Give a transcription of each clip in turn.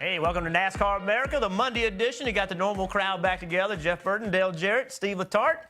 Hey, welcome to NASCAR America, the Monday edition. You got the normal crowd back together. Jeff Burton, Dale Jarrett, Steve Letarte.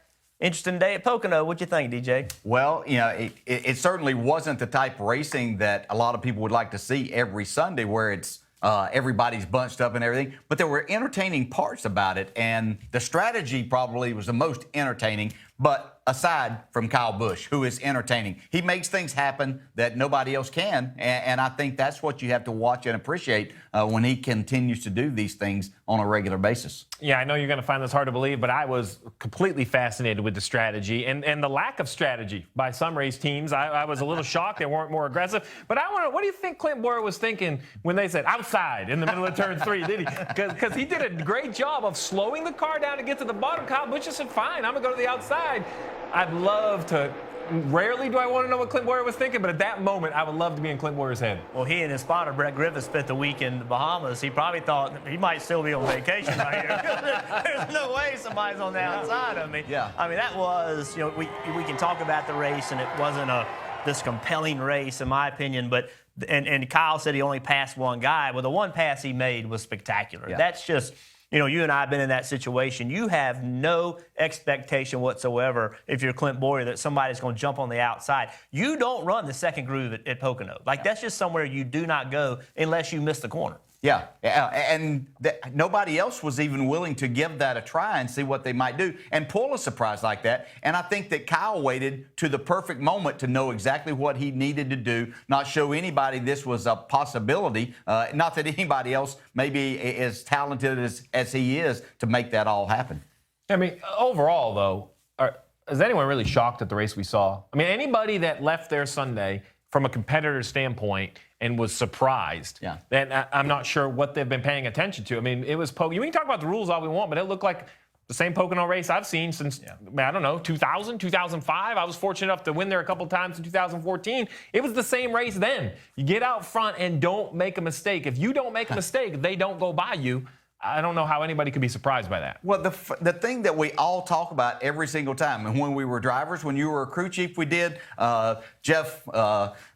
Interesting day at Pocono. What you think, DJ? Well, you know, it certainly wasn't the type of racing that a lot of people would like to see every Sunday, where it's everybody's bunched up and everything. But there were entertaining parts about it, and the strategy probably was the most entertaining. But aside from Kyle Busch, who is entertaining, he makes things happen that nobody else can, and I think that's what you have to watch and appreciate when he continues to do these things on a regular basis. Yeah, I know you're going to find this hard to believe, but I was completely fascinated with the strategy and the lack of strategy by some race teams. I was a little shocked they weren't more aggressive. But I want to, what do you think Clint Bowyer was thinking when they said outside in the middle of turn 3? Did he? Because he did a great job of slowing the car down to get to the bottom. Kyle Busch just said, fine, I'm going to go to the outside. I'd love to. Rarely do I want to know what Clint Bowyer was thinking, but at that moment, I would love to be in Clint Bowyer's head. Well, he and his spotter, Brett Griffith, spent the week in the Bahamas. He probably thought he might still be on vacation right here. There's no way somebody's on the outside of me. Yeah. I mean, that was, you know, we can talk about the race, and it wasn't this compelling race, in my opinion, but and Kyle said he only passed one guy. Well, the one pass he made was spectacular. Yeah. That's just... You know, you and I have been in that situation. You have no expectation whatsoever, if you're Clint Bowyer, that somebody's going to jump on the outside. You don't run the second groove at Pocono. Like, that's just somewhere you do not go unless you miss the corner. Yeah, and nobody else was even willing to give that a try and see what they might do and pull a surprise like that. And I think that Kyle waited to the perfect moment to know exactly what he needed to do, not show anybody this was a possibility, not that anybody else may be as talented as he is to make that all happen. I mean, overall, though, is anyone really shocked at the race we saw? I mean, anybody that left there Sunday from a competitor's standpoint and was surprised. Yeah. And I'm not sure what they've been paying attention to. I mean, it was Pocono. We can talk about the rules all we want, but it looked like the same Pocono race I've seen since, I don't know, 2000, 2005. I was fortunate enough to win there a couple times in 2014. It was the same race then. You get out front and don't make a mistake. If you don't make a mistake, they don't go by you. I don't know how anybody could be surprised by that. Well, the thing that we all talk about every single time, and when we were drivers, when you were a crew chief, we did, Jeff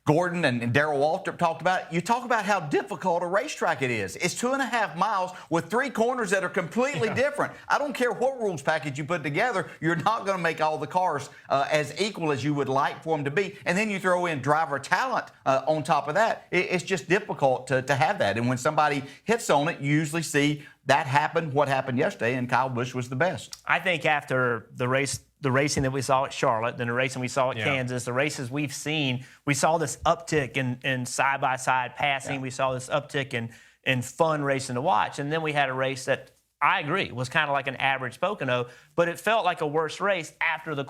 Gordon and Darrell Waltrip talked about it. You talk about how difficult a racetrack it is. It's 2.5 miles with 3 corners that are completely different. I don't care what rules package you put together, you're not going to make all the cars as equal as you would like for them to be. And then you throw in driver talent on top of that. It's just difficult to have that. And when somebody hits on it, you usually see that happened, what happened yesterday, and Kyle Busch was the best. I think after the racing that we saw at Charlotte, then the racing we saw at Kansas, the races we've seen, we saw this uptick in side-by-side passing. Yeah. We saw this uptick in fun racing to watch. And then we had a race that, I agree, was kind of like an average Pocono, but it felt like a worse race after the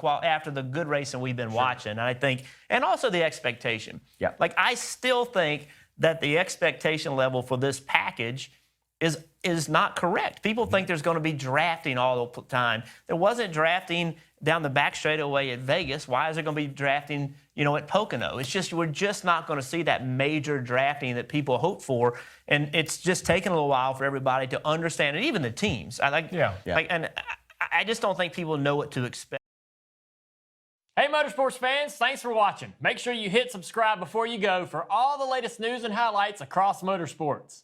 good racing we've been watching. And I think, and also the expectation. Yeah. Like, I still think that the expectation level for this package is not correct. People think there's going to be drafting all the time. There wasn't drafting down the back straightaway at Vegas. Why is there going to be drafting, at Pocono? It's just, we're just not going to see that major drafting that people hope for. And it's just taken a little while for everybody to understand, and even the teams. And I just don't think people know what to expect. Hey, Motorsports fans, thanks for watching. Make sure you hit subscribe before you go for all the latest news and highlights across motorsports.